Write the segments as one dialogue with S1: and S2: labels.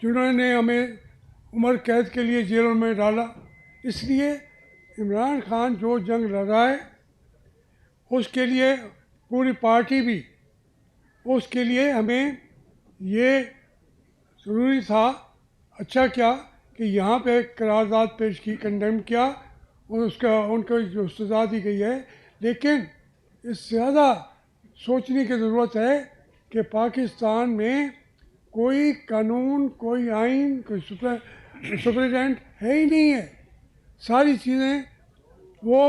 S1: जिन्होंने हमें उम्र कैद के लिए जेलों में डाला। इसलिए इमरान खान जो जंग लड़ा है उसके लिए पूरी पार्टी भी, उसके लिए हमें ये ज़रूरी था, अच्छा क्या कि यहाँ पे करारदाद पेश की, कंडेम किया और उसका उनको जो सज़ा दी गई है। लेकिन इससे ज़्यादा सोचने की ज़रूरत है कि पाकिस्तान में कोई कानून, कोई आइन, कोई सुपरिटेंडेंट है ही नहीं है। सारी चीज़ें वो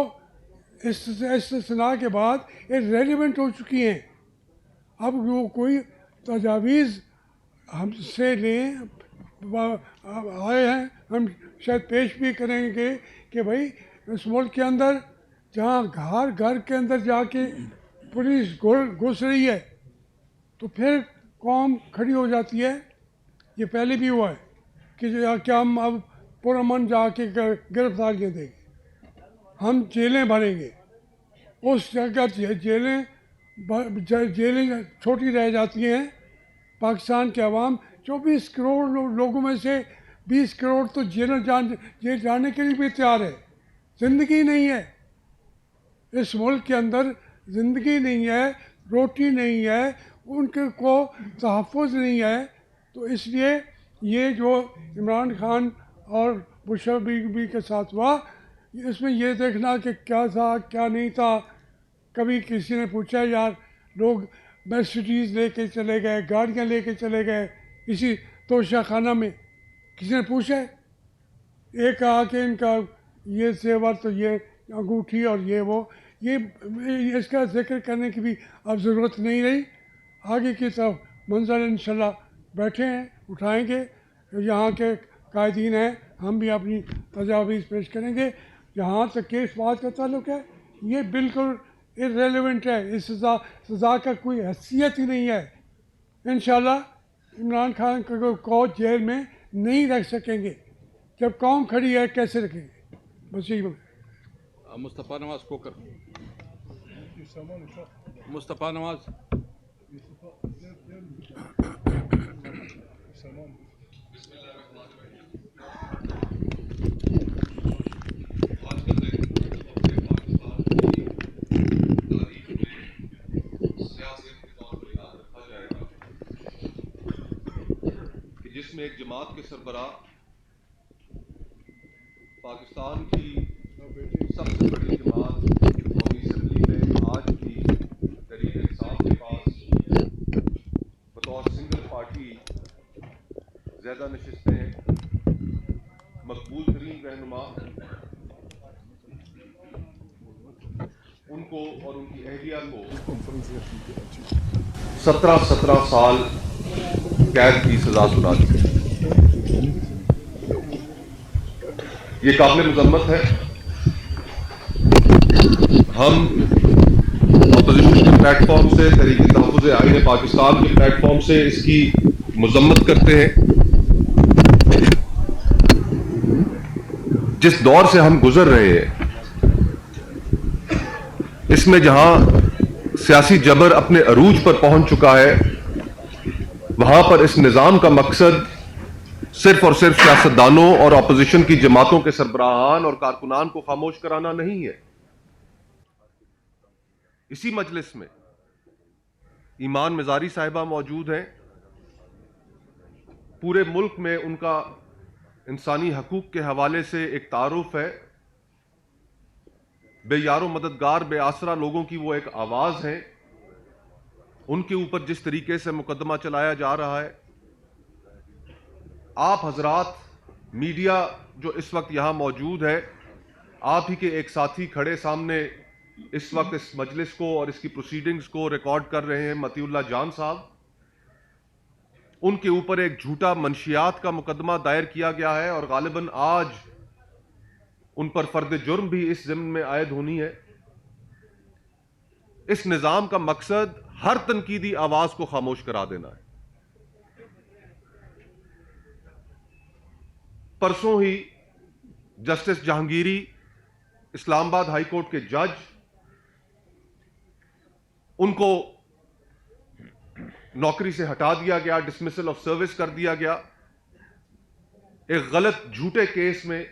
S1: इस्तिस्ना के बाद इर्रेलेवेंट हो चुकी हैं। अब वो कोई तजावीज़ हमसे लें, आए हैं, हम शायद पेश भी करेंगे कि भाई इस मुल्क के अंदर जहाँ घर घर के अंदर जाके पुलिस घुस रही है तो फिर कौम खड़ी हो जाती है। ये पहले भी हुआ है कि क्या हम अब पुरअमन जाके गिरफ्तारियाँ देंगे, हम जेलें भरेंगे। उस जगह जेलें छोटी रह जाती हैं। पाकिस्तान के अवाम 24 करोड़ लोगों में से 20 करोड़ तो जेल जाने के लिए भी तैयार है। ज़िंदगी नहीं है इस मुल्क के अंदर, ज़िंदगी नहीं है, रोटी नहीं है, उनके को तहफ़्फ़ुज़ नहीं है। तो इसलिए ये जो इमरान खान और मुशर्रफ भी के साथ हुआ, इसमें ये देखना कि क्या था क्या नहीं था। कभी किसी ने पूछा यार, लोग मर्सिडीज़ लेके चले गए, गाड़ियाँ लेके चले गए इसी तोशाखाना में, किसी ने पूछा है? एक आके इनका ये जेवर तो ये अंगूठी और ये वो, ये इसका जिक्र करने की भी अब ज़रूरत नहीं रही। आगे की तरफ मंजर इंशाल्लाह बैठे हैं, उठाएंगे। यहाँ के कायदीन हैं, हम भी अपनी तजावीज़ पेश करेंगे। जहाँ तक के इस बात का ताल्लुक है, ये बिल्कुल इर्रेलेवेंट है। इस सज़ा का कोई हैसियत ही नहीं है। इंशाल्लाह इमरान खान को जेल में नहीं रख सकेंगे। जब कौम खड़ी है कैसे रखेंगे? बस यही
S2: मुस्तफ़ा नवाज कोकर, मुस्तफ़ा नवाज।
S3: जिसमें एक जमात के सरबराह पाकिस्तान की सबसे बड़ी जमात कौमी असम्बली में आज भी तहरीक इंसाफ के पास बतौर सिंगल पार्टी ज़्यादा नशिस्तें, मकबूल तरीन रहनुमा उनको और उनकी अहलिया को 17 साल कैद की सजा सुना दी। ये काबिल मजम्मत है। हम अपोजिशन के प्लेटफॉर्म से, तहरीक तहफ़्फ़ुज़ आईन पाकिस्तान के प्लेटफॉर्म से इसकी मजम्मत करते हैं। जिस दौर से हम गुजर रहे हैं, इसमें जहां सियासी जबर अपने अरूज पर पहुंच चुका है, वहां पर इस निज़ाम का मकसद सिर्फ और सिर्फ सियासतदानों और अपोजिशन की जमातों के सरबराहान और कारकुनान को खामोश कराना नहीं है। इसी मजलिस में ईमान मिजारी साहिबा मौजूद हैं। पूरे मुल्क में उनका इंसानी हकूक के हवाले से एक तारुफ है। बेयारो मददगार, बेआसरा लोगों की वो एक आवाज है। उनके ऊपर जिस तरीके से मुकदमा चलाया जा रहा है, आप हजरात मीडिया जो इस वक्त यहां मौजूद है, आप ही के एक साथी खड़े सामने इस वक्त इस मजलिस को और इसकी प्रोसीडिंग्स को रिकॉर्ड कर रहे हैं, मतीउल्लाह जान साहब। उनके ऊपर एक झूठा मंशियात का मुकदमा दायर किया गया है और गालिबन आज उन पर फर्द जुर्म भी इस ज़िम्न में आयद होनी है। इस निज़ाम का मकसद हर तनकीदी आवाज को खामोश करा देना है। परसों ही justice Jahangiri, Islamabad high court के जज, उनको नौकरी से हटा दिया गया, डिसमिसल ऑफ सर्विस कर दिया गया। ایک غلط جھوٹے کیس میں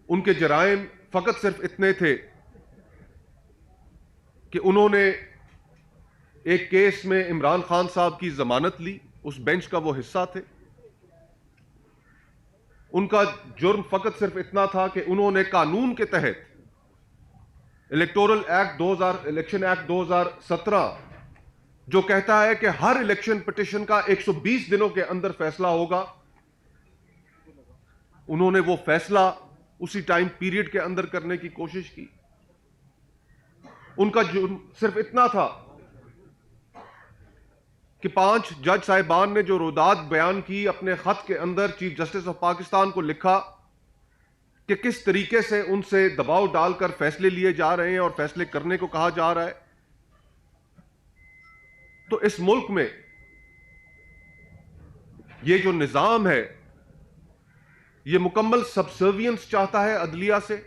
S3: ان کے جرائم فقط صرف اتنے تھے کہ انہوں نے ایک کیس میں عمران خان صاحب کی ضمانت لی، اس بینچ کا وہ حصہ تھے. ان کا جرم فقط صرف اتنا تھا کہ انہوں نے قانون کے تحت الیکشن ایکٹ 2017 جو کہتا ہے کہ ہر الیکشن پٹیشن کا 120 دنوں کے اندر فیصلہ ہوگا، انہوں نے وہ فیصلہ اسی ٹائم پیریڈ کے اندر کرنے کی کوشش کی. ان کا جرم صرف اتنا تھا کہ 5 جج صاحبان نے جو روداد بیان کی اپنے خط کے اندر چیف جسٹس آف پاکستان کو لکھا کہ کس طریقے سے ان سے دباؤ ڈال کر فیصلے لیے جا رہے ہیں اور فیصلے کرنے کو کہا جا رہا ہے. تو اس ملک میں یہ جو نظام ہے یہ مکمل سبسروینس چاہتا ہے عدلیہ سے.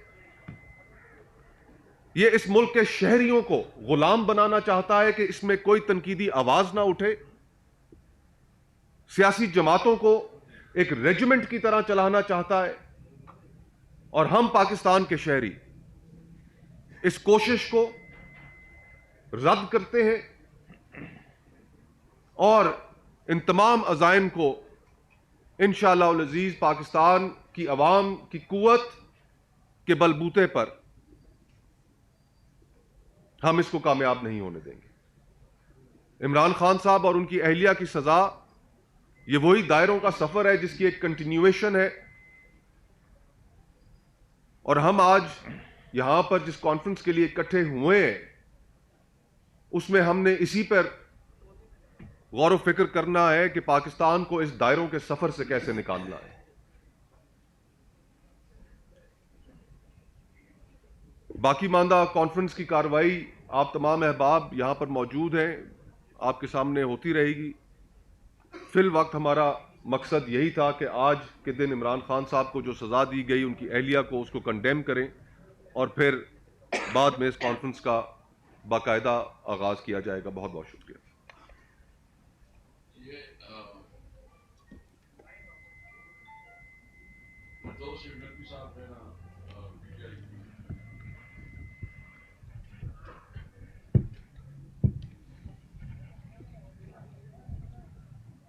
S3: یہ اس ملک کے شہریوں کو غلام بنانا چاہتا ہے کہ اس میں کوئی تنقیدی آواز نہ اٹھے. سیاسی جماعتوں کو ایک ریجیمنٹ کی طرح چلانا چاہتا ہے. اور ہم پاکستان کے شہری اس کوشش کو رد کرتے ہیں اور ان تمام عزائم کو انشاءاللہ العزیز پاکستان کی عوام کی قوت کے بلبوتے پر ہم اس کو کامیاب نہیں ہونے دیں گے. عمران خان صاحب اور ان کی اہلیہ کی سزا یہ وہی دائروں کا سفر ہے جس کی ایک کنٹینیویشن ہے. اور ہم آج یہاں پر جس کانفرنس کے لیے اکٹھے ہوئے ہیں اس میں ہم نے اسی پر غور و فکر کرنا ہے کہ پاکستان کو اس دائروں کے سفر سے کیسے نکالنا ہے. باقی ماندہ کانفرنس کی کارروائی آپ تمام احباب یہاں پر موجود ہیں، آپ کے سامنے ہوتی رہے گی. فی الوقت ہمارا مقصد یہی تھا کہ آج کے دن عمران خان صاحب کو جو سزا دی گئی ان کی اہلیہ کو اس کو کنڈیم کریں اور پھر بعد میں اس کانفرنس کا باقاعدہ آغاز کیا جائے گا. بہت بہت شکریہ.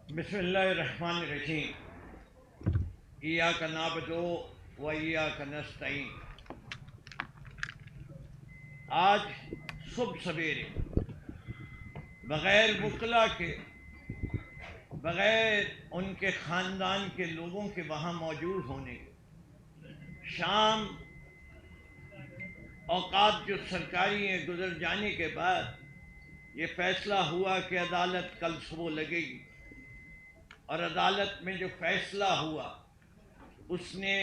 S4: بسم اللہ الرحمن الرحیم. ایاک نعبد و ایاک نستعین. آج صبح سویرے بغیر وکلا کے، بغیر ان کے خاندان کے لوگوں کے وہاں موجود ہونے کے، شام اوقات جو سرکاری ہیں گزر جانے کے بعد یہ فیصلہ ہوا کہ عدالت کل صبح لگے گی. اور عدالت میں جو فیصلہ ہوا اس نے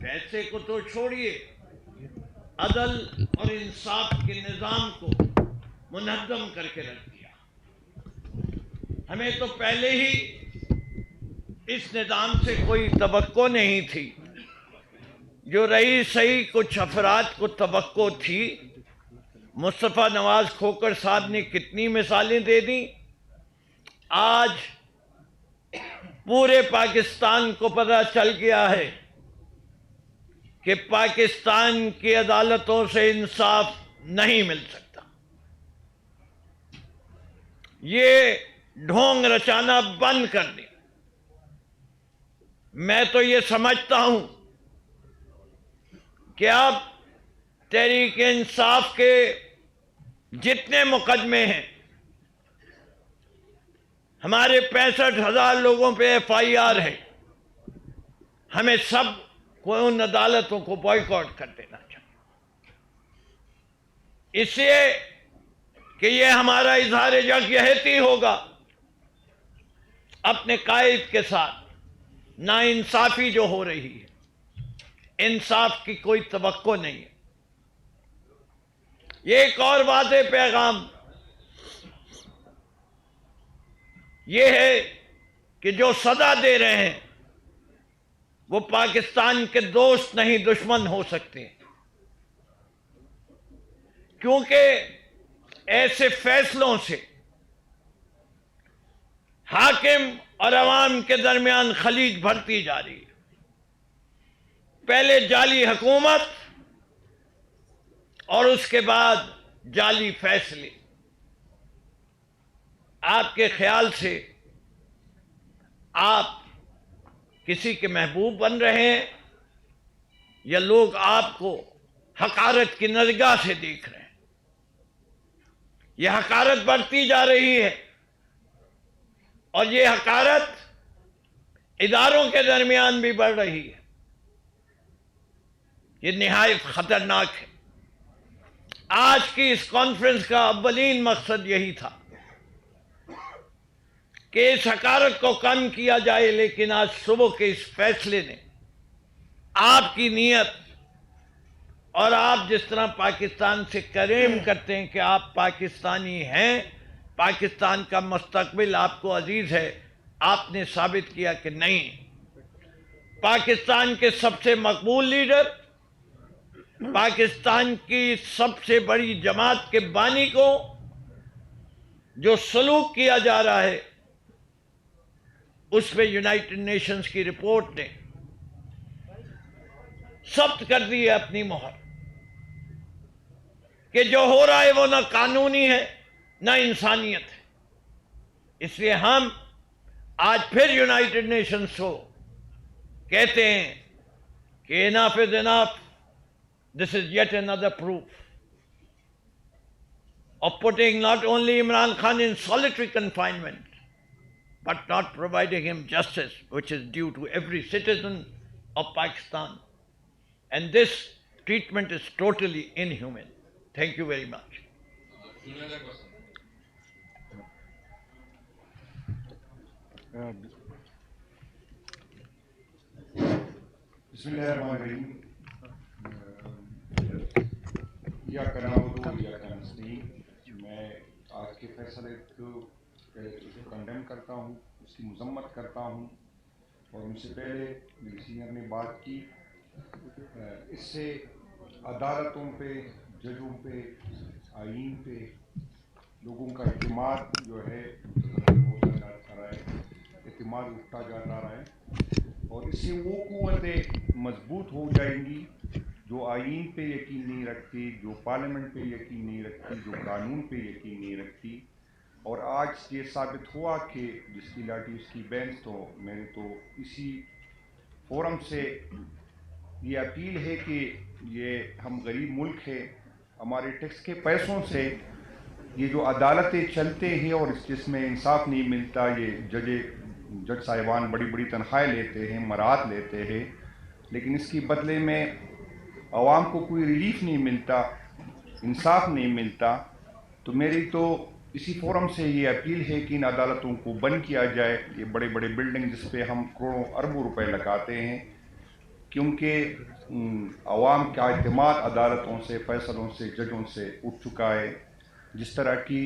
S4: فیصلے کو تو چھوڑیے، عدل اور انصاف کے نظام کو منہدم کر کے رکھ دیا. ہمیں تو پہلے ہی اس نظام سے کوئی توقع نہیں تھی. جو رہی صحیح کچھ افراد کو توقع تھی. مصطفیٰ نواز کھوکر صاحب نے کتنی مثالیں دے دیں. آج پورے پاکستان کو پتہ چل گیا ہے کہ پاکستان کی عدالتوں سے انصاف نہیں مل سکتا. یہ ڈھونگ رچانا بند کر دیں. میں تو یہ سمجھتا ہوں کہ اب تحریک انصاف کے جتنے مقدمے ہیں، ہمارے 65,000 لوگوں پہ FIR ہے، ہمیں سب کو ان عدالتوں کو بائیکاٹ کر دینا چاہیے. اس لیے کہ یہ ہمارا اظہار یکجہتی ہوگا اپنے قائد کے ساتھ. ناانصافی جو ہو رہی ہے، انصاف کی کوئی توقع نہیں ہے. یہ ایک اور واضح پیغام یہ ہے کہ جو سزا دے رہے ہیں وہ پاکستان کے دوست نہیں دشمن ہو سکتے، کیونکہ ایسے فیصلوں سے حاکم حاکم اور عوام کے درمیان خلیج بڑھتی جا رہی ہے. پہلے جعلی حکومت اور اس کے بعد جعلی فیصلے. آپ کے خیال سے آپ کسی کے محبوب بن رہے ہیں یا لوگ آپ کو حقارت کی نگاہ سے دیکھ رہے ہیں؟ یہ حقارت بڑھتی جا رہی ہے اور یہ حقارت اداروں کے درمیان بھی بڑھ رہی ہے. یہ نہایت خطرناک ہے. آج کی اس کانفرنس کا اولین مقصد یہی تھا کہ اس حقارت کو کم کیا جائے، لیکن آج صبح کے اس فیصلے نے آپ کی نیت اور آپ جس طرح پاکستان سے کریم کرتے ہیں کہ آپ پاکستانی ہیں، پاکستان کا مستقبل آپ کو عزیز ہے، آپ نے ثابت کیا کہ نہیں. پاکستان کے سب سے مقبول لیڈر، پاکستان کی سب سے بڑی جماعت کے بانی کو جو سلوک کیا جا رہا ہے، اس پہ یونائٹڈ نیشنز کی رپورٹ نے ثبت کر دی ہے اپنی مہر کہ جو ہو رہا ہے وہ نہ قانونی ہے نہ انسانیت ہے. اس لیے ہم آج پھر یونائٹڈ نیشنز کو کہتے ہیں کہ انف از انف. This is yet another proof of putting not only Imran Khan in solitary confinement, but not providing him justice, which is due to every citizen of Pakistan. And this treatment is totally inhuman. Thank you very much.
S5: Bismillahirrahmanirrahim. इय्याका नअबुदु व इय्याका नस्तईन. मैं आज के फैसले को condemn करता हूँ, उसकी मजम्मत करता हूँ. और उनसे पहले मेरी सीनियर ने बात की, इससे अदालतों पे, जजों पे, आईन पे लोगों का एतमाद जो है होता जा रहा है, एतमाद उठता जा रहा है. और इससे वो क़ुव्वतें मजबूत हो जाएंगी जो आईन पे यकीन नहीं रखती, जो पार्लियामेंट पे यकीन नहीं रखती, जो कानून पे यकीन नहीं रखती. और आज ये साबित हुआ कि जिसकी लाठी उसकी बेंच. तो मेरे तो इसी फोरम से ये अपील है कि ये हम गरीब मुल्क है, हमारे टैक्स के पैसों से ये जो अदालतें चलते हैं और जिसमें इंसाफ नहीं मिलता, ये जज साहिबान बड़ी बड़ी तनख्वाहें लेते हैं, मराहत लेते हैं, लेकिन इसकी बदले में आवाम को कोई रिलीफ नहीं मिलता, इंसाफ नहीं मिलता. तो मेरी तो इसी फोरम से ये अपील है कि इन अदालतों को बंद किया जाए. ये बड़े बड़े बिल्डिंग जिस पे हम करोड़ों अरबों रुपए लगाते हैं, क्योंकि आवाम का एतमाद अदालतों से, फैसलों से, जजों से उठ चुका है. जिस तरह की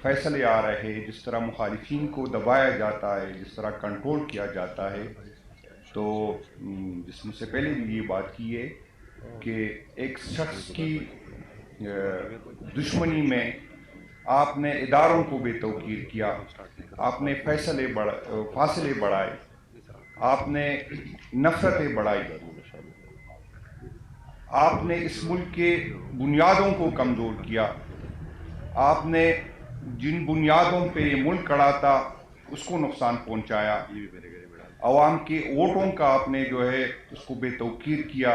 S5: फैसले आ रहे हैं, जिस तरह मुखालिफिन को दबाया जाता है, जिस तरह कंट्रोल किया जाता है, तो जिसमें से पहले भी ये बात की है कि एक शख्स की दुश्मनी में आपने इदारों को बेतौकीर किया, आपने फासले बढ़ाए, आपने नफरतें बढ़ाई, आपने इस मुल्क के बुनियादों को कमज़ोर किया. आपने जिन बुनियादों पे ये मुल्क खड़ा था उसको नुकसान पहुंचाया. आवाम के वोटों का आपने जो है उसको बेतौकीर किया.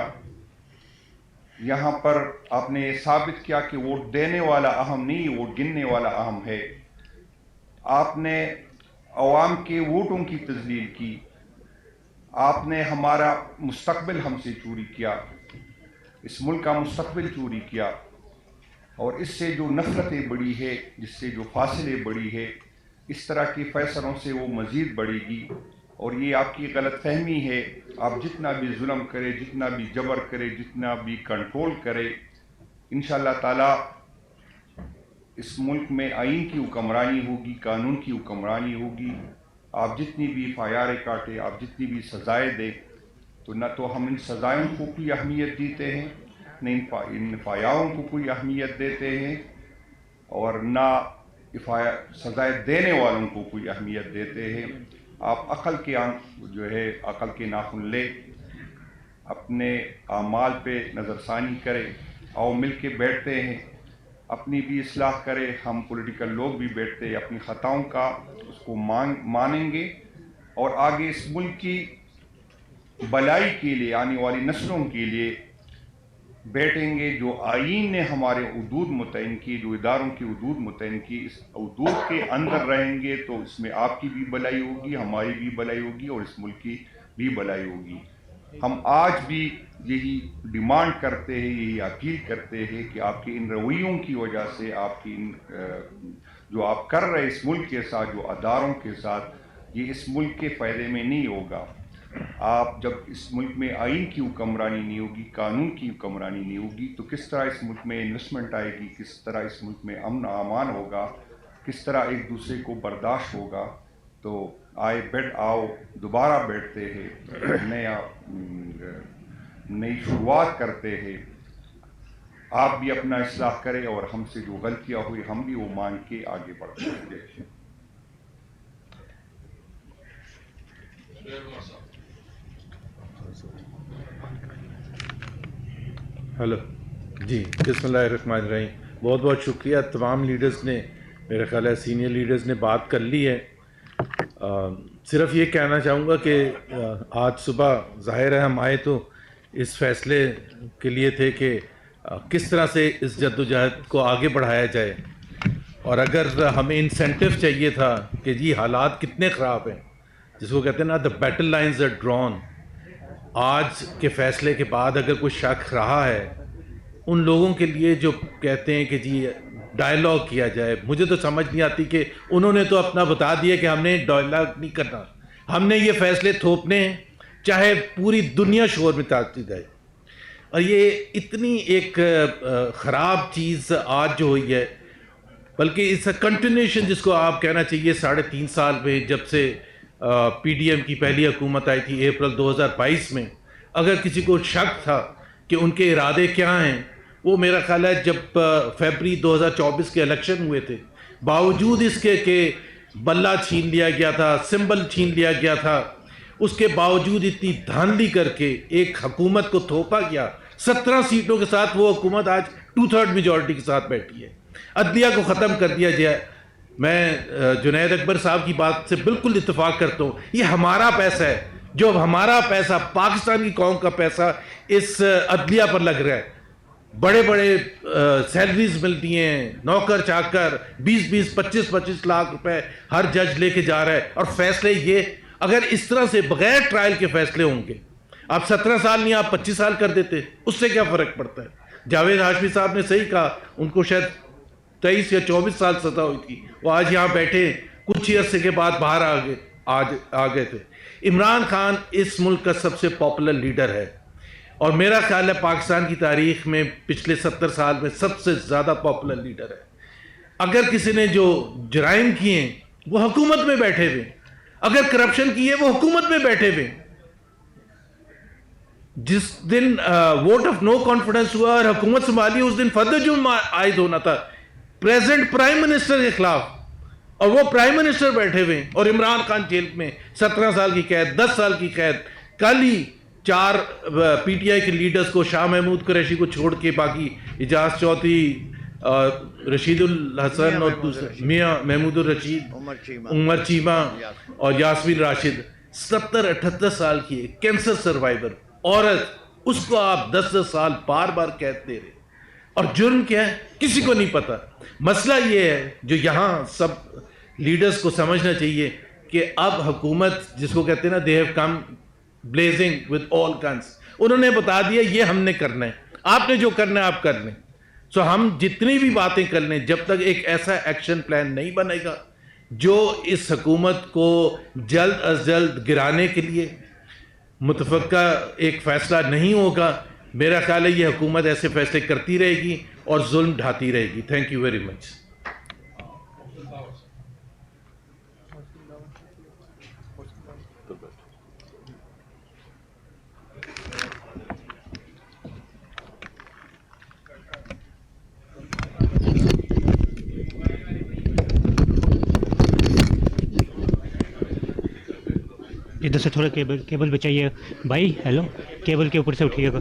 S5: यहाँ पर आपने साबित किया कि वोट देने वाला अहम नहीं, वोट गिनने वाला अहम है. आपने आवाम के वोटों की तजलील की, आपने हमारा मुस्तकबिल हमसे चोरी किया, इस मुल्क का मुस्तकबिल चोरी किया. और इससे जो नफरतें बढ़ी है, जिससे जो फासले बढ़ी है, इस तरह के फैसलों से वो मज़ीद बढ़ेगी. और ये आपकी गलत फहमी है. आप जितना भी जुल्म करे, जितना भी जबर करे, जितना भी कंट्रोल करे, इंशाअल्लाह ताला इस मुल्क में आइन की हुक्मरानी होगी, कानून की हुक्मरानी होगी. आप जितनी भी फायारें काटे, आप जितनी भी सजाएं दें, तो न तो हम इन सजाओं को कोई अहमियत देते हैं, न इन फायाओं को कोई अहमियत देते हैं, और ना सजाएं देने वालों को कोई अहमियत देते हैं। आप अक़ल के नाखुन ले, अपने आमाल पे नज़रसानी करें, आओ मिल के बैठते हैं, अपनी भी इस्लाह करें। हम पॉलिटिकल लोग भी बैठते हैं, अपनी ख़ताओं का उसको मानेंगे और आगे इस मुल्क की भलाई के लिए, आने वाली नस्लों के लिए बैठेंगे। जो आईन ने हमारे उदूद मुतयन की, जो इदारों की उदूद मुतयन की, इस उदूद के अंदर रहेंगे तो इसमें आपकी भी भलाई होगी, हमारी भी भलाई होगी और इस मुल्क की भी भलाई होगी। हम आज भी यही डिमांड करते हैं, यही अपील करते हैं कि आपके इन रवैयों की वजह से, आपकी इन जो आप कर रहे इस मुल्क के साथ, जो अदारों के साथ, ये इस मुल्क के फ़ायदे में नहीं होगा। आप जब इस मुल्क में आइन की हुक्मरानी नहीं होगी, कानून की हुक्मरानी नहीं होगी, तो किस तरह इस मुल्क में इन्वेस्टमेंट आएगी, किस तरह इस मुल्क में अमन अमान होगा, किस तरह एक दूसरे को बर्दाश्त होगा। तो आओ दोबारा बैठते हैं, नई शुरुआत करते हैं। आप भी अपना इस्लाह करें और हमसे जो गलतियाँ हुई हम भी वो मान के आगे बढ़ते हैं।
S6: हेलो जी, बिस्मिल्लाहिर्रहमानिर्रहीम। बहुत बहुत शुक्रिया। तमाम लीडर्स ने, मेरा ख्याल है सीनियर लीडर्स ने बात कर ली है। सिर्फ ये कहना चाहूँगा कि आज सुबह ज़ाहिर है हम आए तो इस फ़ैसले के लिए थे कि किस तरह से इस जद्दोजहद को आगे बढ़ाया जाए, और अगर हमें इंसेंटिव चाहिए था कि जी हालात कितने ख़राब हैं, जिसको कहते हैं ना the battle lines are drawn. आज के फ़ैसले के बाद अगर कोई शक रहा है उन लोगों के लिए जो कहते हैं कि जी डायलॉग किया जाए, मुझे तो समझ नहीं आती कि उन्होंने तो अपना बता दिया कि हमने डायलॉग नहीं करना, हमने ये फ़ैसले थोपने हैं, चाहे पूरी दुनिया शोर में ताकती जाए। और ये इतनी एक ख़राब चीज़ आज जो हुई है, बल्कि इट्स अ कंटिन्यूशन जिसको आप कहना चाहिए 3.5 साल में, जब से पीडीएम की पहली हुकूमत आई थी अप्रैल 2022 में। अगर किसी को शक था कि उनके इरादे क्या हैं, वो मेरा ख्याल है जब फरवरी 2024 के इलेक्शन हुए थे, बावजूद इसके कि बल्ला छीन लिया गया था, सिंबल छीन लिया गया था, उसके बावजूद इतनी धांधली करके एक हुकूमत को थोपा गया। 17 सीटों के साथ वो हुकूमत आज 2/3 मेजॉरिटी के साथ बैठी है। अदलिया को ख़त्म कर दिया जाए। मैं जुनैद अकबर साहब की बात से बिल्कुल इत्तेफाक करता हूँ। ये हमारा पैसा है, जो हमारा पैसा, पाकिस्तान की कौम का पैसा इस अदलिया पर लग रहा है। बड़े बड़े सैलरीज मिलती हैं, नौकर चाकर 20-20, 25-25 लाख रुपए हर जज लेके जा रहा है। और फैसले ये, अगर इस तरह से बगैर ट्रायल के फैसले होंगे, आप 17 साल नहीं आप 25 साल कर देते, उससे क्या फ़र्क पड़ता है। जावेद हाशमी साहब ने सही कहा, उनको शायद 23 या 24 साल सज़ा हुई थी, वो आज यहाँ बैठे कुछ ही अरसे के बाद बाहर आ गए थे। इमरान खान इस मुल्क का सबसे पॉपुलर लीडर है, और मेरा ख्याल है पाकिस्तान की तारीख में पिछले 70 साल में सबसे ज़्यादा पॉपुलर लीडर है। अगर किसी ने जो जराइम किए वो हुकूमत में बैठे हुए, अगर करप्शन की है वो हुकूमत में बैठे हुए। जिस दिन वोट ऑफ नो कॉन्फिडेंस हुआ और हुकूमत संभाली, उस दिन फर्द जुर्म आयद होना था प्रेजेंट प्राइम मिनिस्टर के खिलाफ, और वो प्राइम मिनिस्टर बैठे हुए और इमरान खान जेल में 17 साल की कैद, 10 साल की कैद। कल ही 4 पीटीआई के लीडर्स को, शाह महमूद कुरैशी को छोड़ के बाकी इजाज चौधरी, रशीदुल हसन और दूसरे मियाँ महमूदुर रशीद, उमर चीमा और यास्मीन राशिद, 70-78 साल की कैंसर सर्वाइवर औरत, उसको आप 10-10 साल बार बार कैद दे रहे। और जुर्म क्या है किसी को नहीं पता। मसला ये है जो यहाँ सब लीडर्स को समझना चाहिए कि अब हुकूमत, जिसको कहते हैं ना, they have come blazing with all guns, उन्होंने बता दिया ये हमने करना है, आपने जो करना है आप कर लें। सो हम जितनी भी बातें कर लें, जब तक एक ऐसा एक्शन प्लान नहीं बनेगा जो इस हुकूमत को जल्द अज जल्द गिराने के लिए मुतफ़क्का एक फ़ैसला नहीं होगा, मेरा ख्याल है ये हुकूमत ऐसे फैसले करती रहेगी और जुल्म ढाती रहेगी। Thank you very much.
S7: इधर से थोड़ा केबल पे चाहिए भाई, हेलो, केबल के ऊपर से उठिएगा।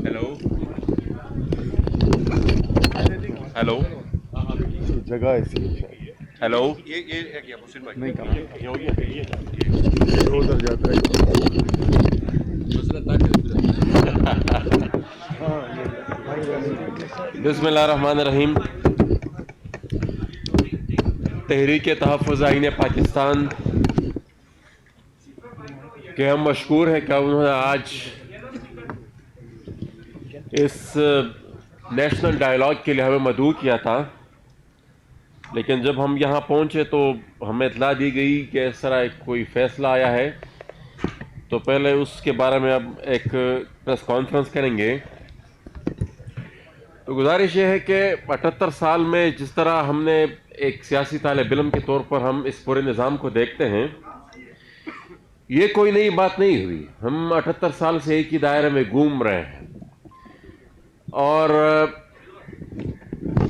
S2: हेलो हेलो
S8: जगह ऐसी
S2: हेलो
S8: नहीं उधर जाता है
S9: बिस्मिल्लाहिर्रहमानिर्रहीम। तहरीक तहफ़्फ़ुज़ आईन पाकिस्तान के हम मशकूर हैं कि उन्होंने आज इस नेशनल डायलॉग के लिए हमें मदऊ किया था, लेकिन जब हम यहाँ पहुँचे तो हमें इतला दी गई कि इस तरह कोई फ़ैसला आया है, तो पहले उसके बारे में अब एक प्रेस कॉन्फ्रेंस करेंगे। तो गुजारिश ये है कि 78 साल में जिस तरह हमने एक सियासी तालिब इल्म के तौर पर हम इस पूरे निज़ाम को देखते हैं, ये कोई नई बात नहीं हुई। हम 78 साल से एक ही दायरे में घूम रहे हैं और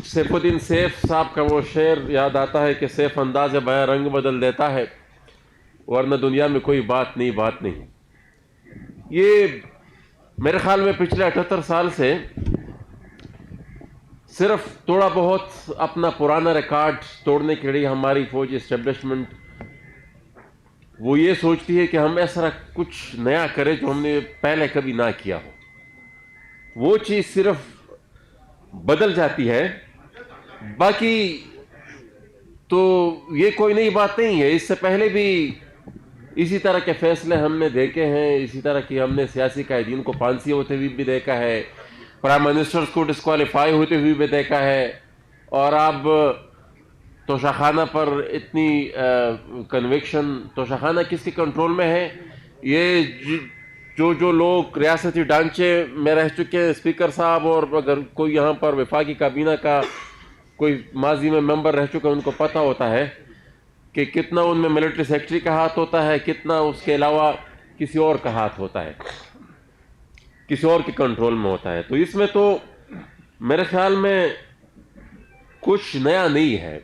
S9: सैफुद्दीन सैफ साहब का वो शेर याद आता है कि सैफ अंदाज़ बयां रंग बदल देता है, वरना दुनिया में कोई बात नहीं। ये मेरे ख्याल में पिछले 78 साल से सिर्फ थोड़ा बहुत अपना पुराना रिकॉर्ड तोड़ने के लिए हमारी फौजी इस्टेब्लिशमेंट वो ये सोचती है कि हम ऐसा कुछ नया करें जो हमने पहले कभी ना किया हो। वो चीज़ सिर्फ बदल जाती है, बाकी तो ये कोई नई बात नहीं है। इससे पहले भी इसी तरह के फैसले हमने देखे हैं, इसी तरह की हमने सियासी कायदीन को फांसी होते हुए भी देखा है, प्राइम मिनिस्टर्स को डिस्क्वालीफाई होते हुए भी देखा है, और अब तोशाखाना पर इतनी कन्विक्शन, तोशाखाना किसके कंट्रोल में है? ये जो लोग रियासती ढांचे में रह चुके हैं, स्पीकर साहब, और अगर कोई यहाँ पर वफाकी काबीना का कोई माजी में मेंबर रह चुका है, उनको पता होता है कि कितना उनमें मिलिट्री सेक्रेटरी का हाथ होता है, कितना उसके अलावा किसी और का हाथ होता है, किसी और के कंट्रोल में होता है। तो इसमें तो मेरे ख्याल में कुछ नया नहीं है।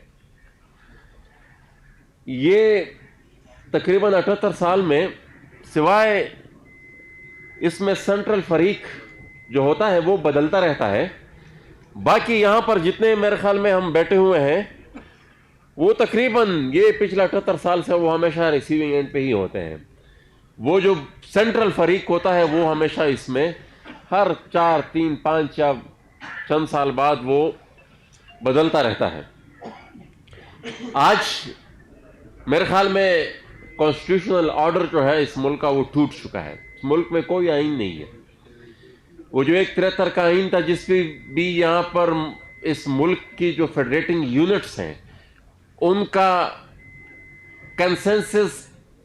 S9: ये तकरीबन 78 साल में सिवाय इसमें सेंट्रल फरीक जो होता है वो बदलता रहता है, बाकी यहाँ पर जितने मेरे ख्याल में हम बैठे हुए हैं वो तकरीबन ये पिछले 78 साल से वो हमेशा रिसीविंग एंड पे ही होते हैं। वो जो सेंट्रल फरीक होता है वो हमेशा इसमें हर 4, 3, 5 या चंद साल बाद वो बदलता रहता है। आज मेरे ख्याल में कॉन्स्टिट्यूशनल ऑर्डर जो है इस मुल्क का वो टूट चुका है। इस मुल्क में कोई आइन नहीं है। वो जो एक 73 का आइन था जिस पे भी यहाँ पर इस मुल्क की जो फेडरेटिंग यूनिट्स हैं उनका कंसेंसस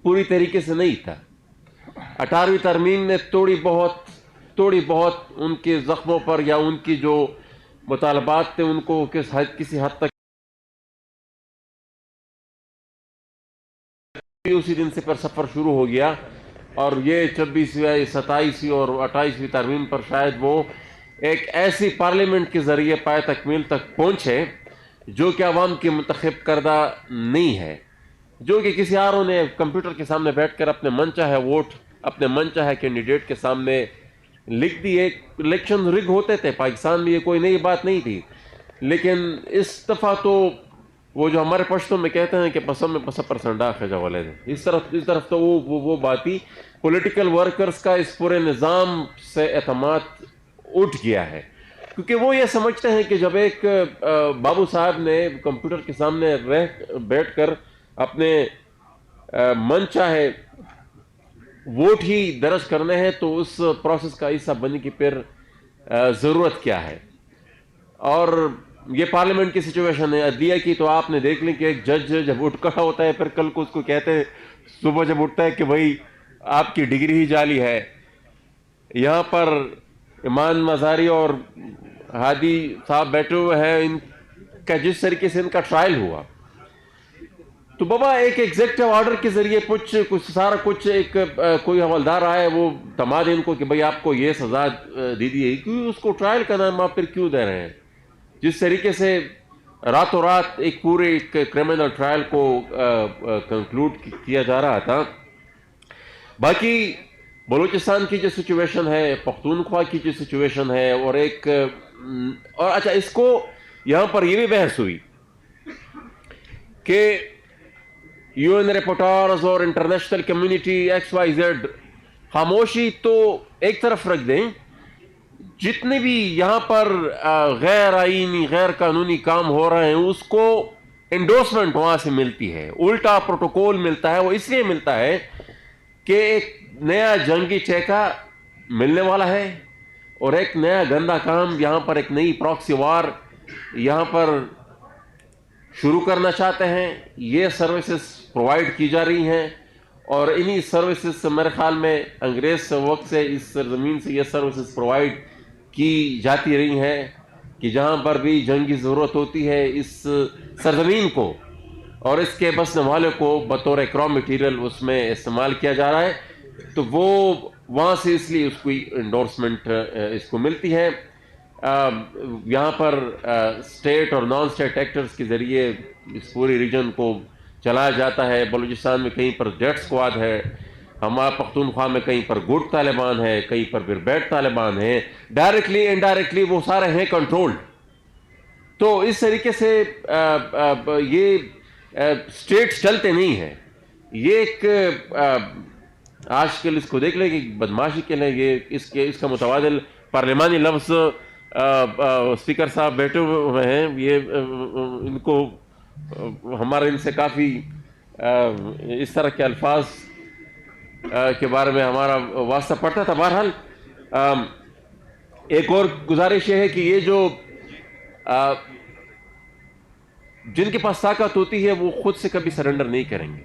S9: पूरी तरीके से नहीं था। 18वीं तरमीम ने थोड़ी बहुत उनके जख्मों पर या उनकी जो मुतालबात थे उनको किसी हद तक उसी दिन से पर सफ़र शुरू हो गया, और ये 26वीं, 27वीं और 28वीं तरमीम पर शायद वो एक ऐसी पार्लियामेंट के ज़रिए पाए तकमील तक पहुँचे जो कि अवाम की मुंतखब करदा नहीं है, जो कि किसी और ने कंप्यूटर के सामने बैठकर अपने मन चाहे वोट अपने मन चाहे कैंडिडेट के सामने लिख दिए। इलेक्शन रिग होते थे पाकिस्तान में, ये कोई नई बात नहीं थी, लेकिन इस दफ़ा तो वो जो हमारे पश्तों में कहते हैं कि पसम में पसा पर संडा खजा वाले थे, इस तरफ तो वो बात ही पॉलिटिकल वर्कर्स का इस पूरे निज़ाम से एतमाद उठ गया है, क्योंकि वो ये समझते हैं कि जब एक बाबू साहब ने कंप्यूटर के सामने बैठकर अपने मन चाहे वोट ही दर्ज करने हैं तो उस प्रोसेस का हिस्सा बनने की फिर ज़रूरत क्या है। और ये पार्लियामेंट की सिचुएशन है। अदलिया की तो आपने देख ली कि एक जज जब उठ खड़ा होता है फिर कल को उसको कहते हैं सुबह जब उठता है कि भाई आपकी डिग्री ही जाली है। यहाँ पर ईमान मज़ारी और हादी साहब बैठे हुए हैं, इनका जिस तरीके से इनका ट्रायल हुआ तो बाबा एक एग्जेक्टिव ऑर्डर के जरिए कुछ सारा कुछ एक कोई हवलदार आया वो तमाद इनको कि भाई आपको ये सजा दी दी है, क्यों उसको ट्रायल का नाम आप फिर क्यों दे रहे हैं? जिस तरीके से रातों रात एक पूरे क्रिमिनल ट्रायल को कंक्लूड किया जा रहा था। बाकी बलूचिस्तान की जो सिचुएशन है, पख्तूनख्वा की जो सिचुएशन है, और अच्छा, इसको यहाँ पर ये भी बहस हुई कि यूएन रिपोर्टर्स और इंटरनेशनल कम्युनिटी XYZ खामोशी तो एक तरफ रख दें, जितने भी यहाँ पर गैर आईनी गैर कानूनी काम हो रहे हैं उसको एंडोर्समेंट वहाँ से मिलती है, उल्टा प्रोटोकॉल मिलता है। वो इसलिए मिलता है कि एक नया जंगी ठेका मिलने वाला है और एक नया गंदा काम यहाँ पर, एक नई प्रॉक्सी वार यहाँ पर शुरू करना चाहते हैं। ये सर्विसेज प्रोवाइड की जा रही हैं और इन्हीं सर्विसेज से मेरे ख्याल में अंग्रेज वक्त से इस सरजमीन से ये सर्विसेज प्रोवाइड की जाती रही हैं कि जहाँ पर भी जंगी ज़रूरत होती है इस सरजमीन को और इसके बसने वाले को बतौर रॉ मटीरियल उसमें इस्तेमाल किया जा रहा है, तो वो वहाँ से इसलिए उसको इंडोर्समेंट इसको मिलती है। यहाँ पर स्टेट और नॉन स्टेट एक्टर्स के ज़रिए इस पूरे रीजन को चलाया जाता है। बलूचिस्तान में कहीं पर जेट स्क्वाड है, हमारा पख्तूनख्वा में कहीं पर गुड तालिबान है, कहीं पर फिर बैड तालिबान है, डायरेक्टली इनडायरेक्टली वो सारे हैं कंट्रोल्ड। तो इस तरीके से ये स्टेट्स चलते नहीं हैं। ये एक आजकल इसको देख लें कि बदमाशी के लिए ये इसका मुतवादिल पार्लिमानी लफ्ज़ स्पीकर साहब बैठे हुए हैं, ये इनको हमारे इनसे काफ़ी इस तरह के अल्फाज के बारे में हमारा वास्ता पड़ता था। बहरहाल एक और गुजारिश ये है कि ये जो जिनके पास ताकत होती है वो खुद से कभी सरेंडर नहीं करेंगे।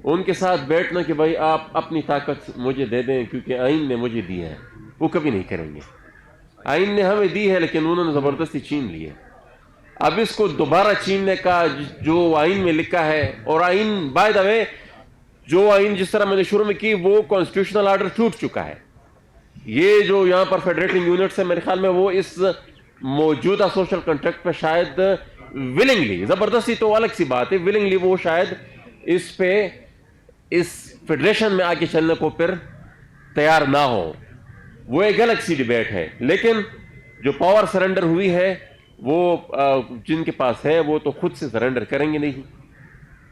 S9: उनके साथ बैठना कि भाई आप अपनी ताकत मुझे दे दें क्योंकि आइन ने मुझे दी है, वो कभी नहीं करेंगे। आइन ने हमें दी है लेकिन उन्होंने ज़बरदस्ती छीन ली है। अब इसको दोबारा छीनने का जो आइन में लिखा है, और आइन बाय द वे जो आइन जिस तरह मैंने शुरू में की वो कॉन्स्टिट्यूशनल ऑर्डर टूट चुका है। ये जो यहाँ पर फेडरेटिंग यूनिट्स है मेरे ख्याल में वो इस मौजूदा सोशल कॉन्ट्रैक्ट पे शायद विलिंगली, ज़बरदस्ती तो अलग सी बात है, विलिंगली वो शायद इस पे इस फेडरेशन में आके चलने को फिर तैयार ना हो। वो एक अलग सी डिबेट है, लेकिन जो पावर सरेंडर हुई है वो जिनके पास है वो तो खुद से सरेंडर करेंगे नहीं।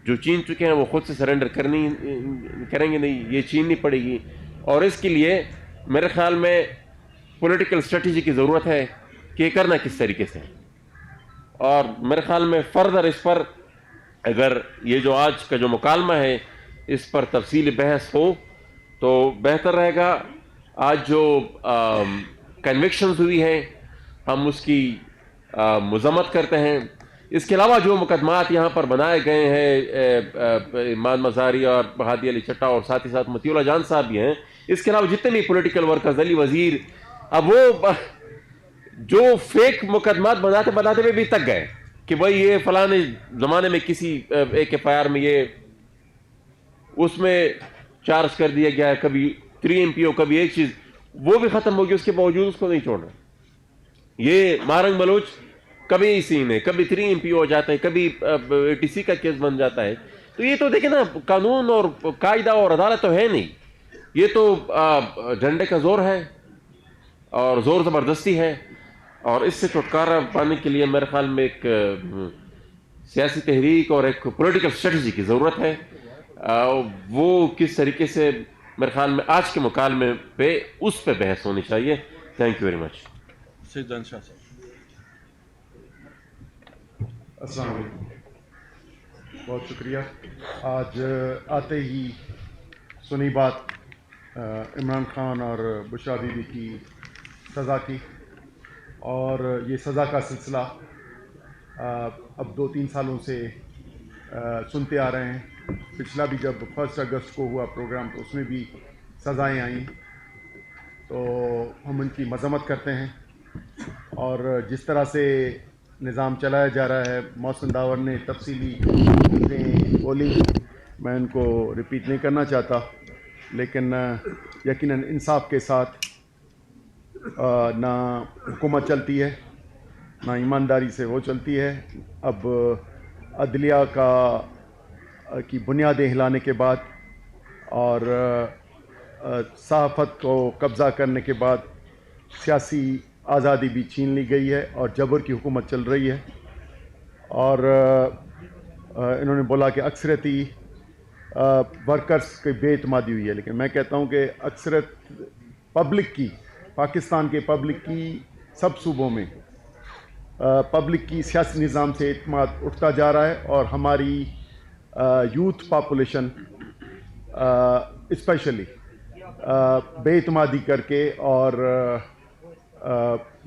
S9: जो छीन चुके हैं वो खुद से सरेंडर करेंगे नहीं, ये छीननी पड़ेगी। और इसके लिए मेरे ख्याल में पॉलिटिकल स्ट्रेटजी की ज़रूरत है कि करना किस तरीके से। और मेरे ख्याल में फर्दर इस पर अगर ये जो आज का जो मुकालमा है इस पर तफसीली बहस हो तो बेहतर रहेगा। आज जो कन्विक्शंस हुई है हम उसकी मज़म्मत करते हैं। इसके अलावा जो मुकदमात यहाँ पर बनाए गए हैं, इमान मज़ारी और हादी अली चट्टा और साथ ही साथ मतीउल्लाह जान साहब भी हैं, इसके अलावा जितने भी पॉलिटिकल वर्कर्स, अली वज़ीर, अब वो जो फेक मुकदमात बनाते हुए भी तक गए कि भाई ये फलाने ज़माने में किसी एक FIR में ये उसमें चार्ज कर दिया गया है, कभी 3 MPO, कभी एक चीज़, वो भी ख़त्म हो गई, उसके बावजूद उसको नहीं छोड़ना। ये मारंग बलोच कभी ही सीन है, कभी 3 MPO हो जाता है, कभी ATC का केस बन जाता है। तो ये तो देखे ना, कानून और कायदा और अदालत तो है नहीं, ये तो झंडे का जोर है और जोर ज़बरदस्ती है। और इससे छुटकारा पाने के लिए मेरे ख्याल में एक सियासी तहरीक और एक पॉलिटिकल स्ट्रेटजी की ज़रूरत है। वो किस तरीके से मेरे ख्याल में आज के मुकालमे पे उस पे बहस होनी चाहिए। Thank you very much.
S8: अस्सलाम वालेकुम, बहुत शुक्रिया। आज आते ही सुनी बात इमरान खान और बुशरा बीबी की सज़ा की, और ये सज़ा का सिलसिला अब 2-3 सालों से सुनते आ रहे हैं। पिछला भी जब 1 अगस्त को हुआ प्रोग्राम तो उसमें भी सज़ाएँ आईं, तो हम उनकी मज़म्मत करते हैं। और जिस तरह से निज़ाम चलाया जा रहा है, मोहसिन दावर ने तफसीली चीज़ें बोली, मैं उनको रिपीट नहीं करना चाहता, लेकिन यकीनन इंसाफ के साथ ना हुकूमत चलती है, ना ईमानदारी से वो चलती है। अब अदलिया की बुनियादें हिलाने के बाद और सहाफ़त को कब्ज़ा करने के बाद सियासी आज़ादी भी छीन ली गई है और जबर की हुकूमत चल रही है। और इन्होंने बोला कि अक्सरती वर्कर्स की बेइतमादी हुई है, लेकिन मैं कहता हूँ कि अक्सरत पब्लिक की, पाकिस्तान के पब्लिक की सब सूबों में पब्लिक की सियासी निज़ाम से एतमाद उठता जा रहा है और हमारी यूथ पॉपुलेशन स्पेशली बेइतमादी करके और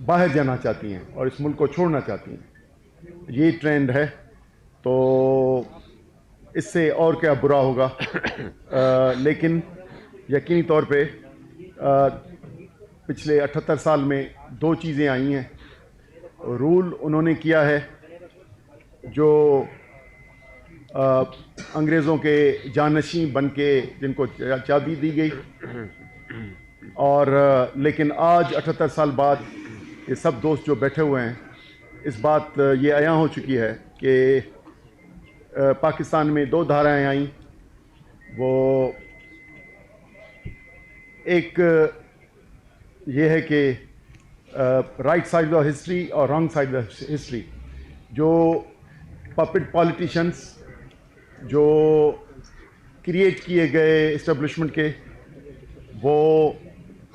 S8: बाहर जाना चाहती हैं और इस मुल्क को छोड़ना चाहती हैं। ये ट्रेंड है, तो इससे और क्या बुरा होगा। लेकिन यकीनी तौर पे पिछले 78 साल में दो चीज़ें आई हैं। रूल उन्होंने किया है जो अंग्रेज़ों के जानशी बन के जिनको चाबी दी गई, और लेकिन आज 78 साल बाद ये सब दोस्त जो बैठे हुए हैं, इस बात ये आया हो चुकी है कि पाकिस्तान में दो धाराएं आईं। वो एक ये है कि राइट साइड ऑफ हिस्ट्री और रॉन्ग साइड ऑफ हिस्ट्री। जो पपेट पॉलिटिशियंस जो क्रिएट किए गए इस्टेब्लिशमेंट के, वो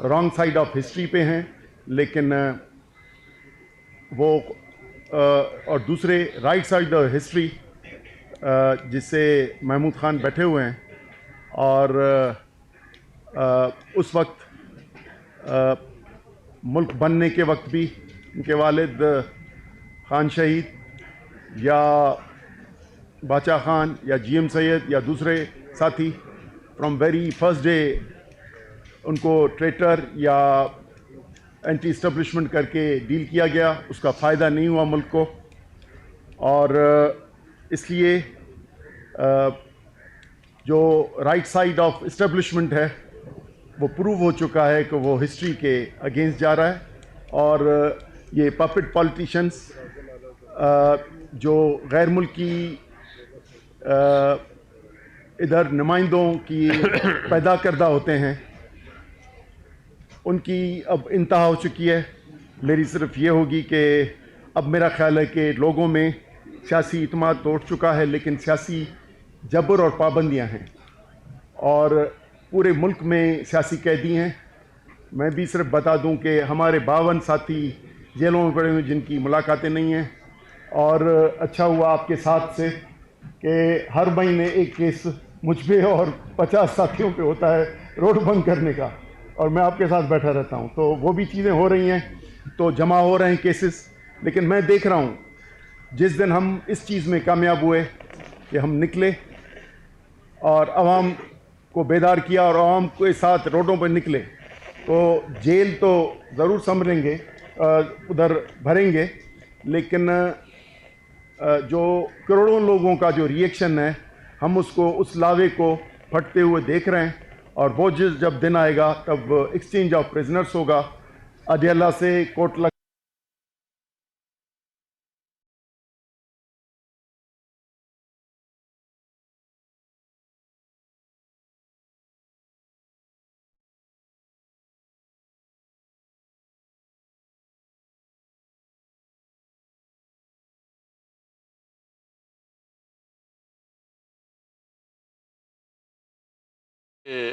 S8: रॉन्ग साइड ऑफ हिस्ट्री पे हैं, लेकिन वो और दूसरे राइट साइड ऑफ हिस्ट्री जिससे महमूद खान बैठे हुए हैं। और उस वक्त मुल्क बनने के वक्त भी इनके वालिद खान शहीद या बादशाह खान या GM सैयद या दूसरे साथी फ्रॉम वेरी फर्स्ट डे उनको ट्रेटर या एंटी इस्टेब्लिशमेंट करके डील किया गया। उसका फ़ायदा नहीं हुआ मुल्क को, और इसलिए जो राइट साइड ऑफ इस्टेब्लिशमेंट है वो प्रूव हो चुका है कि वो हिस्ट्री के अगेंस्ट जा रहा है। और ये पपेट पॉलिटिशियंस जो गैर मुल्की इधर नुमाइंदों की पैदा करदा होते हैं, उनकी अब इंतहा हो चुकी है। मेरी सिर्फ ये होगी कि अब मेरा ख्याल है कि लोगों में सियासी इत्मीनान तो उठ चुका है, लेकिन सियासी जबर और पाबंदियां हैं और पूरे मुल्क में सियासी कैदी हैं। मैं भी सिर्फ बता दूं कि हमारे 52 साथी जेलों में पड़े हुए जिनकी मुलाकातें नहीं हैं। और अच्छा हुआ आपके साथ से कि हर महीने एक केस मुझ पे और 50 साथियों पे होता है रोड बंद करने का, और मैं आपके साथ बैठा रहता हूँ। तो वो भी चीज़ें हो रही हैं, तो जमा हो रहे हैं केसेस। लेकिन मैं देख रहा हूँ जिस दिन हम इस चीज़ में कामयाब हुए कि हम निकले और आवाम को बेदार किया और आवाम के साथ रोडों पर निकले, तो जेल तो ज़रूर संभलेंगे, उधर भरेंगे, लेकिन जो करोड़ों लोगों का जो रिएक्शन है, हम उसको उस लावे को फटते हुए देख रहे हैं। और वो जब दिन आएगा तब एक्सचेंज ऑफ प्रिजनर्स होगा। अडियाला से कोटला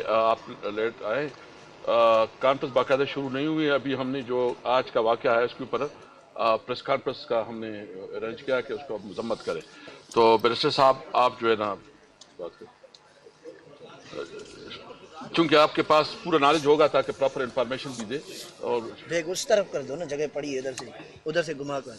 S10: आप लेट आए। कॉन्फ्रेंस बाकायदा शुरू नहीं हुई। अभी हमने जो आज का वाक़या है उसके ऊपर प्रेस कॉन्फ्रेंस का हमने अरेंज किया कि उसको मजम्मत करें। तो बैरिस्टर साहब आप जो है ना बात करें, चूँकि आपके पास पूरा नॉलेज होगा ताकि प्रॉपर इंफॉर्मेशन भी दे। और
S11: देख उस तरफ कर दो ना, जगह पड़ी है इधर से उधर से घुमा कर।